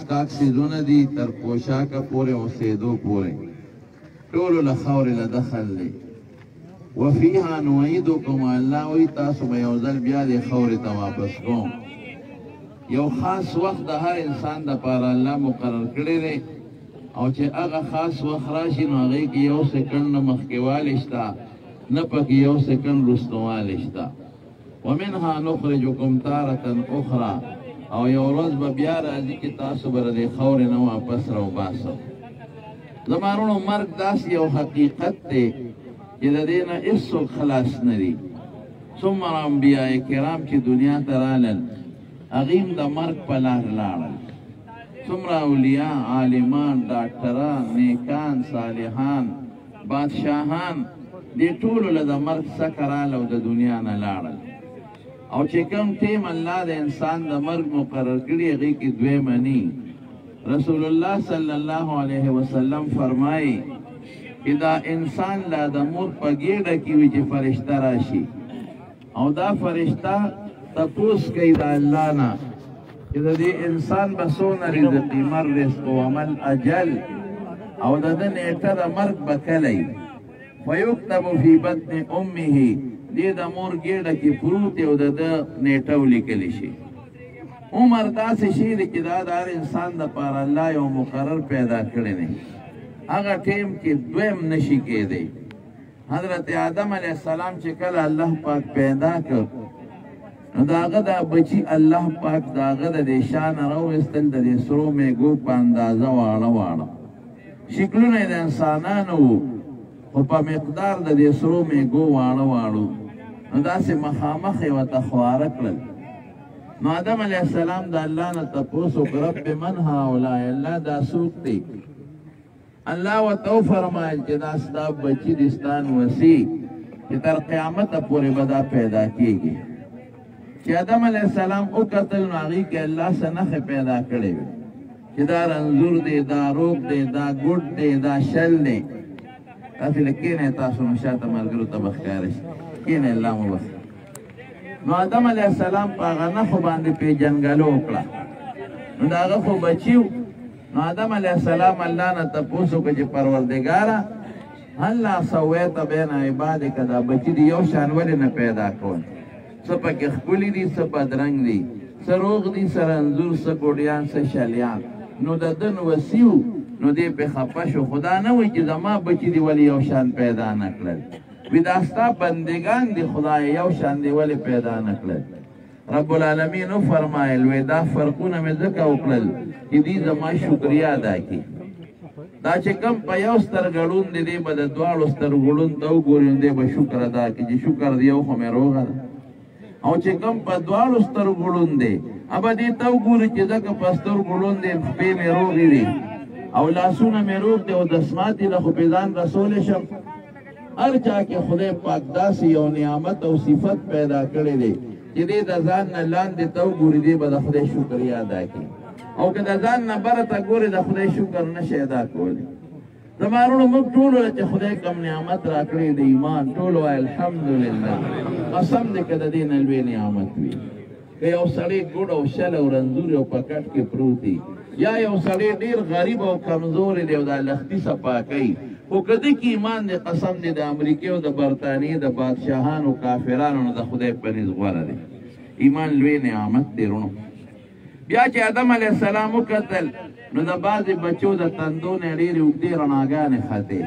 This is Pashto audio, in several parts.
کاک سیزونه دي تر پوشاکه پورې اوسېدو پورې ټولو له خاورې له دخل دی وفیها نعیدکم الله وایي تاسو به یو ځل بیا دې خاورې ته واپس کوم یو خاص وخت د هر انسان دپاره الله مقرر کړی دی او چې هغه خاص وخت راشي نو هغې کې یو سکنډ نه مخکېوالی شته نه پکې یو سکنډ وروستوالی شته ومنها نخرجکم تارة اخرى او یو ورځ به بیا راځي چې تاسو به د خاورې نه واپس راوباسم زما وروڼو مرګ داسې یو حقیقت دی چې د دې نه هېڅوک خلاص نه دي څومره انبیاء کرام چې دنیا ته رالل هغې هم د مرګ په لار لاړل څومره اولیاء عالمان ډاکټران نیکان صالحان بادشاهان دې ټولو له د مرګ څخه راله او د دنیا نه لاړل او چې کوم ټیم الله د انسان د مرګ مقرر کړي هغې کې دوی مني رسول الله صلی الله علیه وسلم فرمایي چې دا انسان لا د مور په ګېډه کې وي چې فرشته راشي او دا فرشته تپوس کوي د الله نه چې د دې انسان به څونه رزقي مر رزق ومل اجل او د ده نیټه د مرګ به کلی فیکتب فی بطن امه دې د مور ګېډه کې پروت او د ده نیټه ولیکلی شي عمر داسې شی دی چې دا د هر انسان دپاره الله یو مقرر پیدا کړی دی هغه ټیم کې دویم نشي کېدی حضرت آدم علیه السلام چې کله الله پاک پیدا کړ نو د هغه دا بچي الله پاک د هغه د دې شانه راویستل د دې سرو میږو په اندازه واړه واړه شکلونه یې د انسانانو وو خو په مقدار د دې سرو میږو واړه واړو نو داسې مخامخ یې ورته خواره کړل نو آدم علیه السلام د الله نه تپوس وکړ رب من هؤلاء الله دا څوک دی الله ورته وفرمایل چې دا ستا بچي دي ستا نوسي چې تر قیامته پورې به دا پیدا کېږي چې آدم علیه السلام وکتل نو هغې کې الله څه نښې پیدا کړې وې چې دا رنځور دی دا روغ دی دا ګوډ دی دا شل دی تاسې له کښېنئ تاسو نو شاته ملګرو ته به ښکاره شي کښېنئ الله مو بخښي نو آدم علیه السلام په هغه نښو باندې پېژنګلو وکړه نو د هغه خو بچي و نو آدم علیه السلام الله نه تپوس وکړه چې پروردګاره هلا سویت بین عبادک دا بچي دي یو شان ولې نه پیدا کول څه پکې ښکلي دي څه بدرنګ دي څه روغ دي څه رنځور څه ګوډیان څه شلیان نو د ده نوسي و نو دې پې خفه شو خدا نه وایي چې زما بچي دي ولې یو شان پیدا نه کړل وی دا ستا بندگان دي خدای یو شان دي ولې پیدا نه کړل رب العالمین وفرمایل وی دا فرقونه مې ځکه وکړل چې دوی زما شکریه ادا کړي دا چې کم په یو سترګه ړوند دی دی به د دواړو سترګو ړوند ته وګوري دی به شکر ادا کړي چې شکر دی یو خو مې روغه ده او چې کم په دواړو سترګو ړوند دی ابه دې ته وګوري چې ځکه په سترګو ړوند دی پښې مې روغې دي او لاسونه مې روغ دی او دسمات دي له خو پې ځان رسولی شم هر چا کې خدای پاک داسې یو نعمت او صفت پیدا کړی دی چې دې د ځان نه لاندې ته وګوري دی به د خدای شکریه ادا کړي او که د ځان نه بره ته ګورې د خدای شکر نشي ادا کولی زما وروڼو موږ ټولو له چې خدای کوم نعمت راکړی د ایمان ټولو وایي الحمدلله قسم دی که د دې نه لوی نعمت وي که یو سړی ګوډ او شل او رنځور او په کټ کې پروت دی یا یو سړی ډېر غریب او کمزوری دی او دا لختي صفا کوي خو که ده کې ایمان دی قسم دی د امریکې او د برطانیې د بادشاهانو کافرانو نه د خدای په نزد غوره دی ایمان لوی نعمت دی وروڼو بیا چې آدم علیه السلام وکتل نو د بعضې بچو د تندو نه ډېرې اوږدې رڼاګانې ختې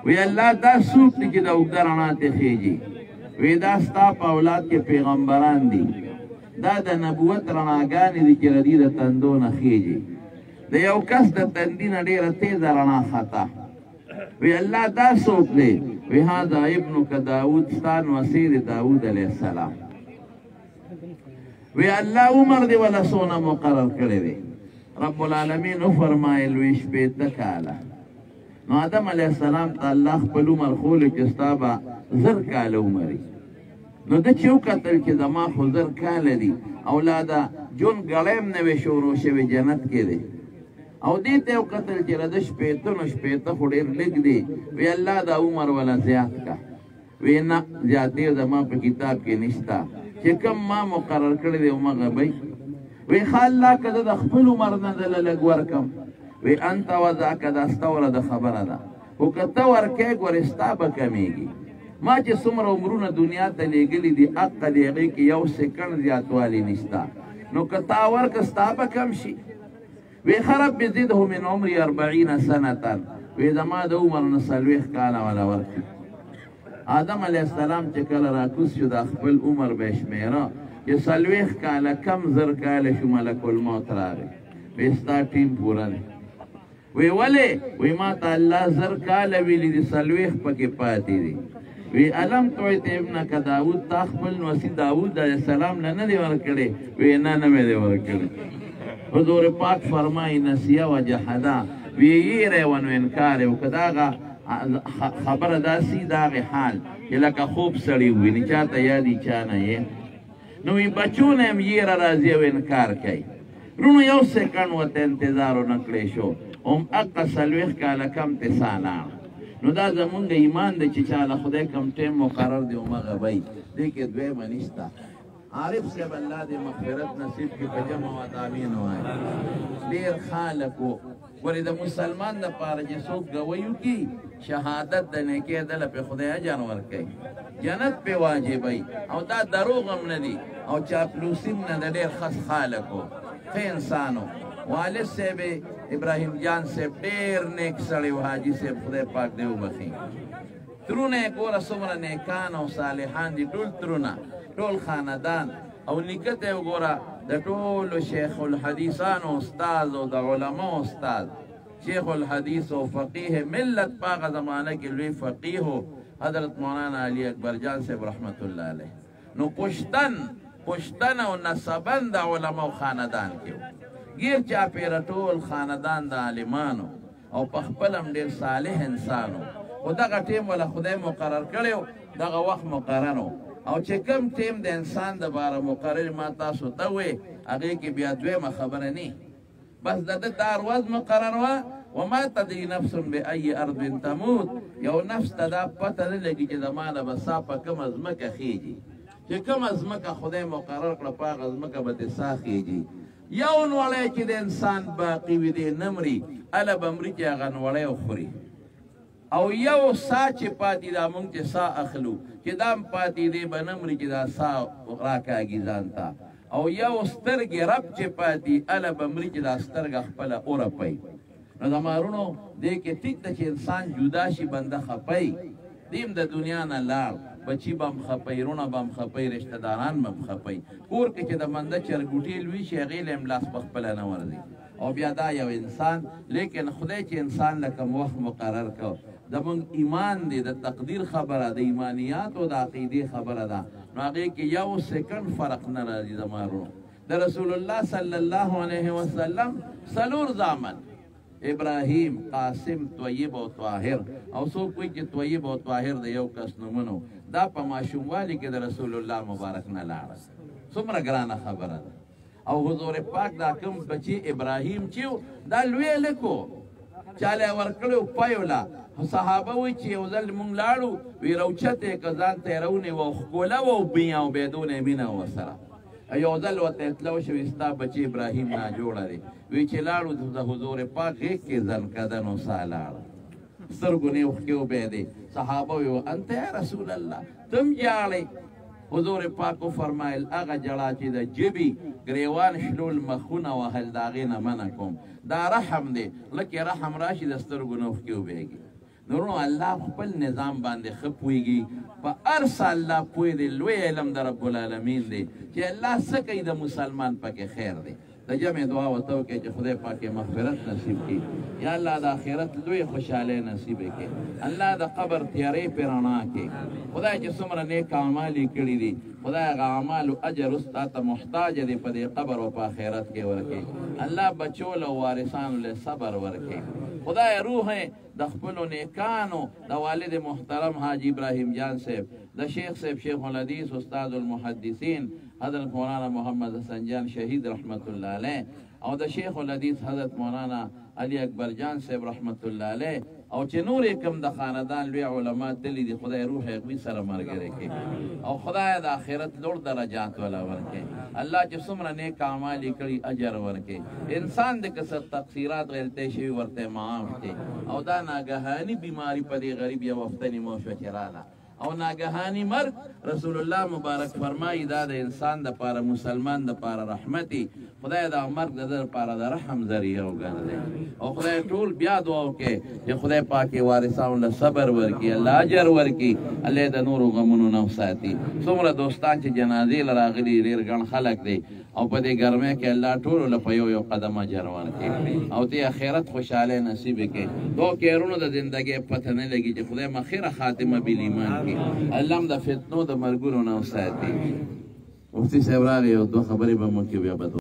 وی الله دا څوک دی چې د اوږده رڼا ترې خېږي وی دا ستا په اولاد کې پیغمبران دي دا د نبوت رڼاګانې دي چې د دې د تندو نه خېږي د یو کس د تندي نه ډېره تیزه رڼا خطه وی الله دا څوک دی وی هذا ابنک داود ستا نوسی دی داود علیه السلام وی الله عمر دی ولا څونه مقرر کړی دی رب العالمین وفرمایل وی شپېته کاله نو آدم علیه السلام ته الله خپل عمر ښولی چې ستا به 1000 کاله عمري نو ده چې وکتل چې زما خو 1000 کاله دي اولاده جون ګړی نه وی شروع شوی جنت کې دی او دې ته وکتل چې د شپېته نو شپېته خو ډېر لږ دی وی الله دا عمر ولا زیات کا وی نه زیاتې زما په کتاب کې نشته چې کم ما مقرر کړی دی همغه به وی خالله که د خپل عمر نه دله لږ ورکم وی انت وضعک دا ستا د خبره ده خو که ته ورکې ګورې ستا به کمیږي ما چې څومره عمرونه دنیا ته لیږلي دي حق د هغې کې یو سکنډ زیاتوالی نشته نو که تا ورکه ستا به کم شي وی ښه رب زده من عمري 40 سنة وی زما د عمر نه 40 کاله والا ورکړي آدم علیه السلام چې کله راکوز شو د خپل عمر به یې شمېره چې 40 کاله کم زر کاله شو ملک الموت راغی وی ستا ټیم پوره دی وی ولې وی ما ته الله زر کاله ویلي دي 40 پکې پاتې دي وی علم تویت ابنک داود تا خپل نوسی داود علیه السلام نه نه دی ورکړی وی نه نه مې دی ورکړی حضور پاک فرمای نسیه و جحدا وی یې ونو انکار یې وکړه دغه خبره داسې دغه حال چې لکه خوب سړی وویني چا ته یادي چا نه یې نو وی بچو نه هم یېره راځي او انکار کوي رونو یو سکنډ ورته انتظار ونه کړی شو هم حقه 40 کاله کم ته سالاړ نو دا زمونږ ایمان دی چې چاله خدای کم ټیم مقرر دی همغه وی دې کې دویمه نشته عارف صاحب الله دې مغفرت نصیب کړي په جمع و آمین وایي ډېر خالق و ورې د مسلمان دپاره چې څوک ګویو کي شهادت د نیکۍ دله پې خدای اجر ورکوي جنت پې واجبوي او دا دروغ هم نه دي او چاپلوسي هم نه د ډېر خاص خالق و ښه انسان و والد صاحب ابراهیم جان صاحب ډېر نیک سړی و حاجي صاحب خدای پاک دې وبخي ترونه یې ګوره څومره نیکان او صالحان دي ټول ترونه ټول خاندان او نیکه ته وګوره د ټولو شیخ الحدیثانو استاد او د علماو استاد شیخ الحدیث او فقیه ملت په هغه زمانه کې لوی فقیه حضرت مولانا علی اکبر جان صاحب رحمت الله علیه نو پشتن او نسبن د علماو خاندان کې گیر چاپیره ټول خاندان د عالمانو او په خپل هم ډېر صالح انسانو خو دغه ټیم ولا خدای مقرر کړی دغه وخت مقرر او چې کوم ټیم د انسان دپاره مقرر ما تاسو ته وې هغې کې بیا دویمه خبره نه بس د ده دا ورځ مقرر وه وما تدري نفس بأي أرض تموت یو نفس ته دا پته نه لګي چې زما نه به سا په کومه ځمکه خیږي چې کومه ځمکه خدای مقرر کړه په هغه ځمکه به دې سا خیږي یو نوړی چې د انسان باقي وي دی نه مري هله به مري چې هغه نوړی وخوري او یو سا چې پاتې دا مونږ چې سا اخلو چې دا هم پاتې دی به نه مري چې دا سا راکاږي ځان ته او یو سترګې رب چې پاتې هله به مري چې دا سترګه خپله ورپوي نو زمارونو دې کې ټیک ده چې انسان جدا شي بنده خپی دیم د دنیا نه لاړ بچی به هم خپی رونه به هم خپی رشته داران به هم خپی کور کې چې د منده چرګوټي لوي شي هغې له هم لاس په خپله نه ورځي او بیا دا یو انسان لیکن خدای چې انسان له کوم وخت مقرر کړ زموږ ایمان دی د تقدیر خبره د ایمانیات او د عقیدې خبره ده نو هغې کې یو سکنډ فرق نه راځي زمارونو د رسول الله صلی الله علیه وسلم څلور زامن ابراهیم قاسم طیب او طاهر او څوک وایي چې طیب او طاهر د یو کس نومونه دا په ماشوموالي کې د رسول الله مبارک نه لاړه څومره ګرانه خبره ده او حضور پاک دا کوم بچی ابراهیم چې دا لوی لیکو چاله ورکړو پایولا صحابه وی چې یو ځل مونږ لاړو وی روچته کزان ته رونه و خوله و بیا و بدون مینه وسره یو ځل وته تلو شو استا بچی ابراهیم نه جوړه دی وی چې لاړو د حضور پاک کې ځن کدنو سالاړ سترګونه وکيو به دي صحابه وی انت یا رسول الله تم جاړي حضور پاکو فرمایل هغه جړه چې د جبي گریوان شلول مخونه وهل داغې نه منع کوم دا رحم دی لکه رحم راشي د سترګو نه وکيو بهږي نورو الله خپل نظام باندې ښه پوهېږي په هر څه الله پوه دی لوی علم د رب العالمین دی چې الله څه کوي د مسلمان پکې خیر دی د جمع دعا ورته وکړئ چې خدای پاک یې مغفرت نصیب کړي یا الله د آخرت لوی خوشحالۍ نصیب کړي الله د قبر تیارې پې رڼا کړي خدای چې څومره نیک اعمال یې کړي دي خدای هغه اعمالو اجر اوس تا ته محتاج دی په دې قبر او په آخرت کې ورکړي الله بچو له وارثانو له صبر ورکړي خدای روح د خپلو نیکانو د والد محترم حاجی ابراهیم جان صاحب د شیخ صاحب شیخ الحدیث استاد المحدثین حضرت مولانا محمد حسن جان شهید رحمت الله علیه او د شیخ الحدیث حضرت مولانا علي اکبر جان صاحب رحمت الله علیه او چې نور کم د خاندان لوی علما تللی دي خدای روح یې سره مرګره کې او خدای د آخرت لوړ درجات ولا ورکې الله چې څومره نیک اعمال کړي اجر ورکې انسان د کسر تقصیرات غلطۍ شوي ورته معاف کړي او دا ناګهاني بیماری په دې غریب یو وختنی موشوه رااله او ناګهانی مرګ رسول الله مبارک فرمایي دا د انسان د پاره مسلمان د پاره رحمتي خدای دا مرګ د پاره د رحم ذریعہ وګرځي او خدای ټول بیا دعا وکړي چې خدای پاک وارثانو له صبر ورکړي الله اجر ورکړي الله د نور غمونو نه وساتي څومره دوستان چې جنازې لراغلي ډېر ګڼ خلک دی او په دې ګرمۍ کې الله ټولو له په یو قدم اجر ورکړي او دې آخرت خوشحالی نصیب کړي دو کیرونو د زندګۍ پته نه لګي چې خدای مخیره خاتمه بالایمان کړي الله هم د فتنو د مرګونو نه وساتي مفتي صاحب راغی او دوه خبرې به مو کې بیا